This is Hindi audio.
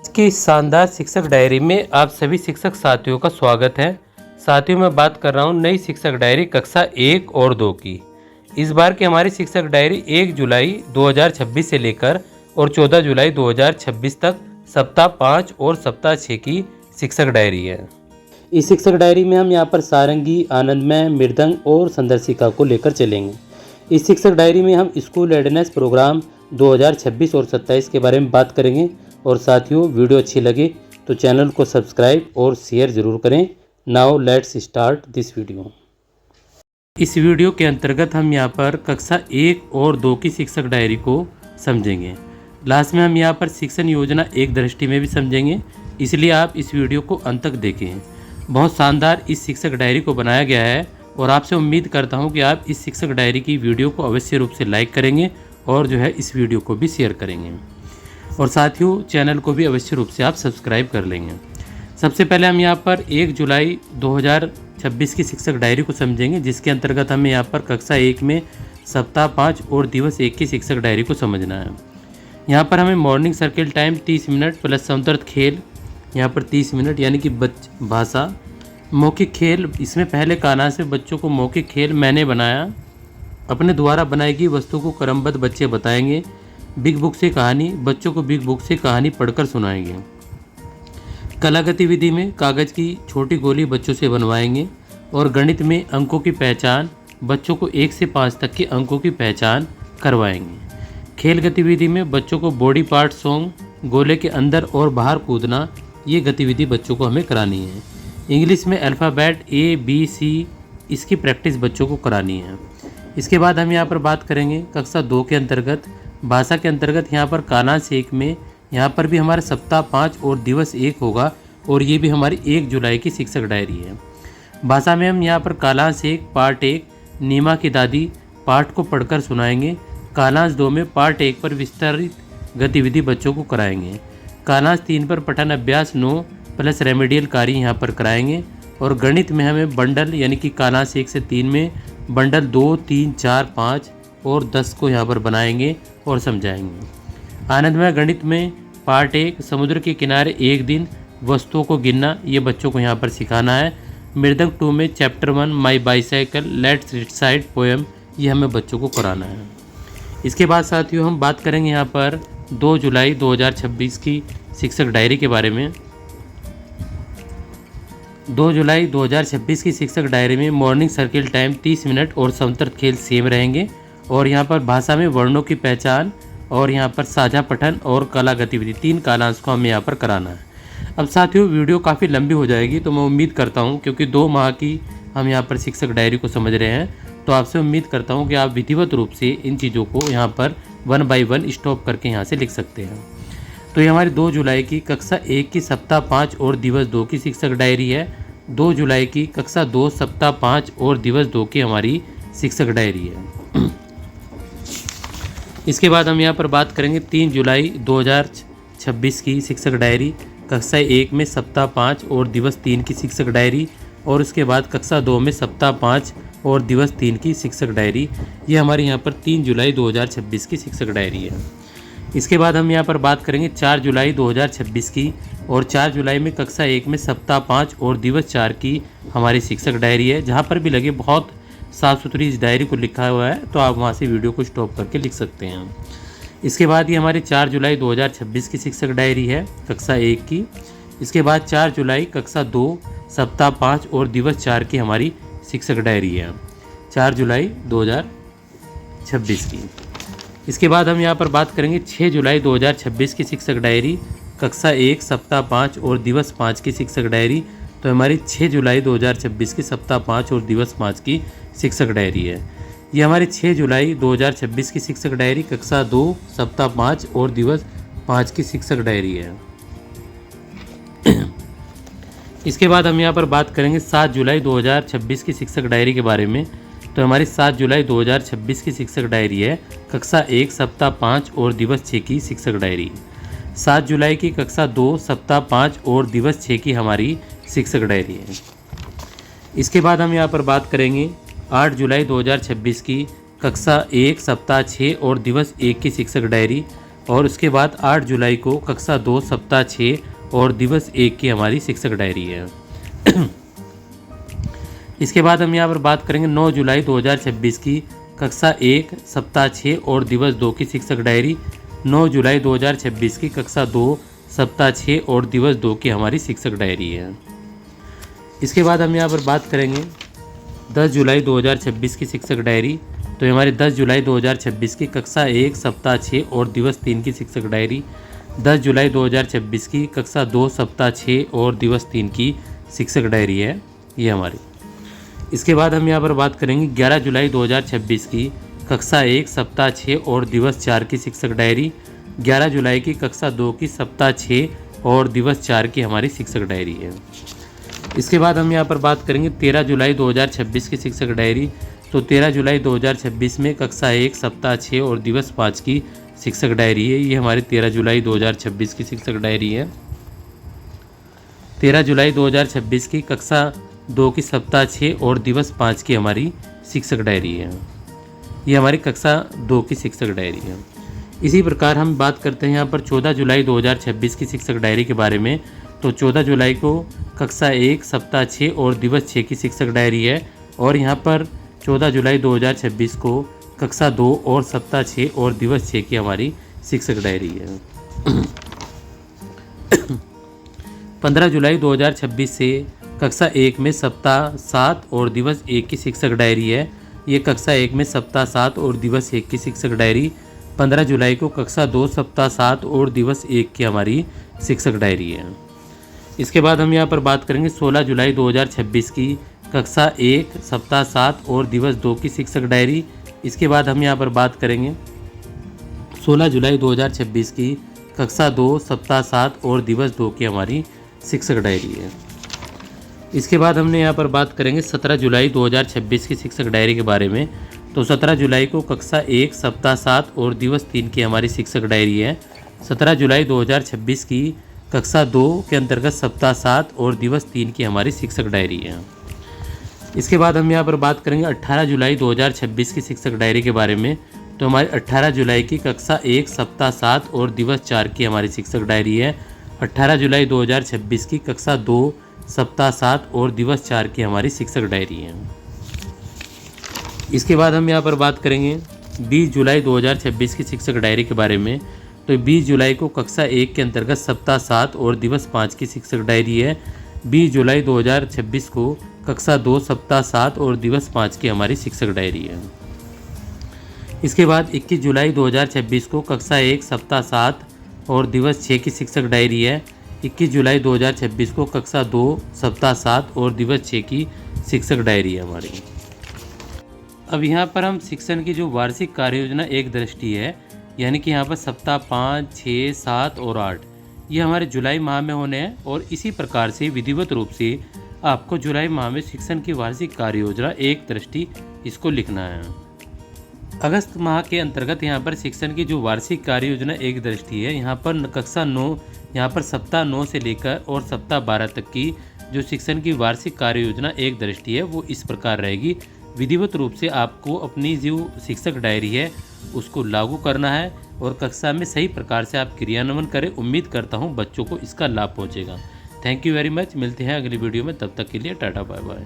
की शानदार शिक्षक डायरी में आप सभी शिक्षक साथियों का स्वागत है। साथियों, मैं बात कर रहा हूँ नई शिक्षक डायरी कक्षा 1 और 2 की। इस बार की हमारी शिक्षक डायरी 1 जुलाई 2026 से लेकर और 14 जुलाई 2026 तक सप्ताह 5 और सप्ताह 6 की शिक्षक डायरी है। इस शिक्षक डायरी में हम यहाँ पर सारंगी, आनंदमय, मृदंग और संदर्शिका को लेकर चलेंगे। इस शिक्षक डायरी में हम स्कूल रेडीनेस प्रोग्राम 2026 और 27 के बारे में बात करेंगे। और साथियों, वीडियो अच्छी लगे तो चैनल को सब्सक्राइब और शेयर ज़रूर करें। Now let's start this video. इस वीडियो के अंतर्गत हम यहाँ पर कक्षा 1 और 2 की शिक्षक डायरी को समझेंगे। लास्ट में हम यहाँ पर शिक्षण योजना एक दृष्टि में भी समझेंगे, इसलिए आप इस वीडियो को अंत तक देखें। बहुत शानदार इस शिक्षक डायरी को बनाया गया है और आपसे उम्मीद करता हूँ कि आप इस शिक्षक डायरी की वीडियो को अवश्य रूप से लाइक करेंगे और जो है इस वीडियो को भी शेयर करेंगे। और साथियों, चैनल को भी अवश्य रूप से आप सब्सक्राइब कर लेंगे। सबसे पहले हम यहाँ पर 1 जुलाई 2026 की शिक्षक डायरी को समझेंगे, जिसके अंतर्गत हमें यहाँ पर कक्षा 1 में सप्ताह 5 और दिवस 1 की शिक्षक डायरी को समझना है। यहाँ पर हमें मॉर्निंग सर्किल टाइम 30 मिनट प्लस समतर्थ खेल यहाँ पर 30 मिनट, यानी कि भाषा, मौखिक खेल। इसमें पहले काना से बच्चों को मौखिक खेल मैंने बनाया, अपने द्वारा बनाई गई वस्तु को क्रमबद्ध बच्चे बताएंगे। बिग बुक से कहानी, बच्चों को बिग बुक से कहानी पढ़कर सुनाएंगे। कला गतिविधि में कागज़ की छोटी गोली बच्चों से बनवाएंगे। और गणित में अंकों की पहचान, बच्चों को 1 से 5 तक के अंकों की पहचान करवाएंगे। खेल गतिविधि में बच्चों को बॉडी पार्ट सॉन्ग, गोले के अंदर और बाहर कूदना, ये गतिविधि बच्चों को हमें करानी है। इंग्लिश में अल्फ़ाबेट ABC, इसकी प्रैक्टिस बच्चों को करानी है। इसके बाद हम यहाँ पर बात करेंगे कक्षा 2 के अंतर्गत भाषा के अंतर्गत यहाँ पर कानास 1 में यहाँ पर भी हमारा सप्ताह 5 और दिवस 1 होगा और ये भी हमारी 1 जुलाई की शिक्षक डायरी है। भाषा में हम यहाँ पर कालांश 1 पार्ट 1 नीमा की दादी पाठ को पढ़कर सुनाएंगे। कालांश 2 में पार्ट 1 पर विस्तारित गतिविधि बच्चों को कराएंगे। कालांश 3 पर पठन अभ्यास 9 प्लस रेमेडियल कार्य यहाँ पर कराएंगे। और गणित में हमें बंडल यानी कि कालांश 1 से 3 में बंडल 2, 3, 4, 5 और 10 को यहाँ पर बनाएंगे और समझाएंगे। आनंदमय गणित में पार्ट 1 समुद्र के किनारे एक दिन वस्तुओं को गिनना, ये बच्चों को यहाँ पर सिखाना है। मृदंग 2 में chapter 1 my bicycle let's recite poem, ये हमें बच्चों को कराना है। इसके बाद साथियों हम बात करेंगे यहाँ पर 2 जुलाई 2026 की शिक्षक डायरी के बारे में। 2 जुलाई 2026 की शिक्षक डायरी में मॉर्निंग सर्किल टाइम 30 मिनट और समतर्थ खेल सेम रहेंगे। और यहाँ पर भाषा में वर्णों की पहचान और यहाँ पर साझा पठन और कला गतिविधि 3 कालांश को हमें यहाँ पर कराना है। अब साथियों, वीडियो काफ़ी लंबी हो जाएगी, तो मैं उम्मीद करता हूँ क्योंकि 2 माह की हम यहाँ पर शिक्षक डायरी को समझ रहे हैं, तो आपसे उम्मीद करता हूँ कि आप विधिवत रूप से इन चीज़ों को यहाँ पर 1 बाय 1 स्टॉप करके यहाँ से लिख सकते हैं। तो ये हमारी 2 जुलाई की कक्षा 1 की सप्ताह 5 और दिवस 2 की शिक्षक डायरी है। 2 जुलाई की कक्षा 2 सप्ताह 5 और दिवस 2 की हमारी शिक्षक डायरी है। इसके बाद हम यहाँ पर बात करेंगे 3 जुलाई 2026 की शिक्षक डायरी, कक्षा 1 में सप्ताह 5 और दिवस 3 की शिक्षक डायरी। और उसके बाद कक्षा 2 में सप्ताह 5 और दिवस 3 की शिक्षक डायरी। ये हमारे यहाँ पर 3 जुलाई 2026 की शिक्षक डायरी है। इसके बाद हम यहाँ पर बात करेंगे 4 जुलाई 2026 की। और 4 जुलाई में कक्षा 1 में सप्ताह 5 और दिवस 4 की हमारी शिक्षक डायरी है। जहाँ पर भी लगे बहुत साफ़ सुथरी इस डायरी को लिखा हुआ है, तो आप वहाँ से वीडियो को स्टॉप करके लिख सकते हैं। इसके बाद ये हमारी 4 जुलाई 2026 की शिक्षक डायरी है कक्षा 1 की। इसके बाद 4 जुलाई कक्षा 2 सप्ताह 5 और दिवस 4 की हमारी शिक्षक डायरी है, 4 जुलाई 2026 की। इसके बाद हम यहाँ पर बात करेंगे 6 जुलाई 2026 की शिक्षक डायरी, कक्षा 1 सप्ताह 5 और दिवस 5 की शिक्षक डायरी। तो हमारी 6 जुलाई 2026 की सप्ताह 5 और दिवस 5 की शिक्षक डायरी है। ये हमारी 6 जुलाई 2026 की शिक्षक डायरी कक्षा 2 सप्ताह 5 और दिवस 5 की शिक्षक डायरी है। इसके बाद हम यहाँ पर बात करेंगे 7 जुलाई 2026 की शिक्षक डायरी के बारे में। तो हमारी 7 जुलाई 2026 की शिक्षक डायरी है कक्षा 1 सप्ताह 5 और दिवस 6 की शिक्षक डायरी। 7 जुलाई की कक्षा 2 सप्ताह 5 और दिवस 6 की हमारी शिक्षक डायरी है। इसके बाद हम यहाँ पर बात करेंगे 8 जुलाई 2026 की कक्षा 1 सप्ताह 6 और दिवस 1 की शिक्षक डायरी। और उसके बाद 8 जुलाई को कक्षा 2 सप्ताह 6 और दिवस 1 की हमारी शिक्षक डायरी है। इसके बाद हम यहाँ पर बात करेंगे 9 जुलाई 2026 की कक्षा 1 सप्ताह 6 और दिवस 2 की शिक्षक डायरी। 9 जुलाई 2026 की कक्षा 2 सप्ताह 6 और दिवस 2 की हमारी शिक्षक डायरी है। इसके बाद हम यहाँ पर बात करेंगे 10 जुलाई 2026 की शिक्षक डायरी। तो ये हमारी 10 जुलाई 2026 की कक्षा 1 सप्ताह 6 और दिवस 3 की शिक्षक डायरी। 10 जुलाई 2026 की कक्षा 2 सप्ताह 6 और दिवस 3 की शिक्षक डायरी है ये हमारी। इसके बाद हम यहाँ पर बात करेंगे 11 जुलाई 2026 की कक्षा 1 सप्ताह 6 और दिवस 4 की शिक्षक डायरी। 11 जुलाई की कक्षा 2 की सप्ताह 6 और दिवस 4 की हमारी शिक्षक डायरी है। इसके बाद हम यहाँ पर बात करेंगे 13 जुलाई 2026 की शिक्षक डायरी। तो 13 जुलाई 2026 में कक्षा 1 सप्ताह 6 और दिवस 5 की शिक्षक डायरी है। ये हमारी 13 जुलाई 2026 की शिक्षक डायरी है। 13 जुलाई 2026 की कक्षा 2 की सप्ताह 6 और दिवस 5 की हमारी शिक्षक डायरी है। ये हमारी कक्षा 2 की शिक्षक डायरी है। इसी प्रकार हम बात करते हैं यहाँ पर 14 जुलाई 2026 की शिक्षक डायरी के बारे में। तो 14 जुलाई को कक्षा 1 सप्ताह 6 और दिवस 6 की शिक्षक डायरी है। और यहाँ पर 14 जुलाई 2026 को कक्षा 2 और सप्ताह 6 और दिवस 6 की हमारी शिक्षक डायरी है। 15 जुलाई 2026 से कक्षा 1 में सप्ताह 7 और दिवस 1 की शिक्षक डायरी है। ये कक्षा 1 में सप्ताह 7 और दिवस 1 की शिक्षक डायरी। 15 जुलाई को कक्षा 2 सप्ताह 7 और दिवस 1 की हमारी शिक्षक डायरी है। इसके बाद हम यहाँ पर बात करेंगे 16 जुलाई 2026 की कक्षा 1 सप्ताह 7 और दिवस 2 की शिक्षक डायरी। इसके बाद हम यहाँ पर बात करेंगे 16 जुलाई 2026 की कक्षा 2 सप्ताह 7 और दिवस 2 की हमारी शिक्षक डायरी है। इसके बाद हमने यहाँ पर बात करेंगे 17 जुलाई 2026 की शिक्षक डायरी के बारे में। तो 17 जुलाई को कक्षा 1 सप्ताह 7 और दिवस 3 की हमारी शिक्षक डायरी है। 17 जुलाई 2026 की कक्षा 2 के अंतर्गत सप्ताह 7 और दिवस 3 की हमारी शिक्षक डायरी है। इसके बाद हम यहाँ पर बात करेंगे 18 जुलाई 2026 की शिक्षक डायरी के बारे में। तो हमारी 18 जुलाई की कक्षा 1 सप्ताह 7 और दिवस 4 की हमारी शिक्षक डायरी है। 18 जुलाई 2026 की कक्षा 2 सप्ताह 7 और दिवस 4 की हमारी शिक्षक डायरी है। इसके बाद हम यहाँ पर बात करेंगे 20 जुलाई 2026 की शिक्षक डायरी के बारे में। तो 20 जुलाई को कक्षा 1 के अंतर्गत सप्ताह 7 और दिवस 5 की शिक्षक डायरी है। 20 जुलाई 2026 को कक्षा 2 सप्ताह 7 और दिवस 5 की हमारी शिक्षक डायरी है। इसके बाद 21 जुलाई 2026 को कक्षा 1 सप्ताह 7 और दिवस 6 की शिक्षक डायरी है। 21 जुलाई 2026 को कक्षा 2 सप्ताह 7 और दिवस 6 की शिक्षक डायरी है हमारी। अब यहाँ पर हम शिक्षण की जो वार्षिक कार्य योजना एक दृष्टि है, यानी कि यहाँ पर सप्ताह 5, 6, 7 और 8 ये हमारे जुलाई माह में होने हैं। और इसी प्रकार से विधिवत रूप से आपको जुलाई माह में शिक्षण की वार्षिक कार्य योजना एक दृष्टि इसको लिखना है। अगस्त माह के अंतर्गत यहाँ पर शिक्षण की जो वार्षिक कार्य योजना एक दृष्टि है, यहाँ पर कक्षा 9 यहाँ पर सप्ताह 9 से लेकर और सप्ताह 12 तक की जो शिक्षण की वार्षिक कार्य योजना एक दृष्टि है वो इस प्रकार रहेगी। विधिवत रूप से आपको अपनी जो शिक्षक डायरी है उसको लागू करना है और कक्षा में सही प्रकार से आप क्रियान्वयन करें। उम्मीद करता हूँ बच्चों को इसका लाभ पहुँचेगा। Thank you very much. मिलते हैं अगली वीडियो में, तब तक के लिए टाटा बाय बाय।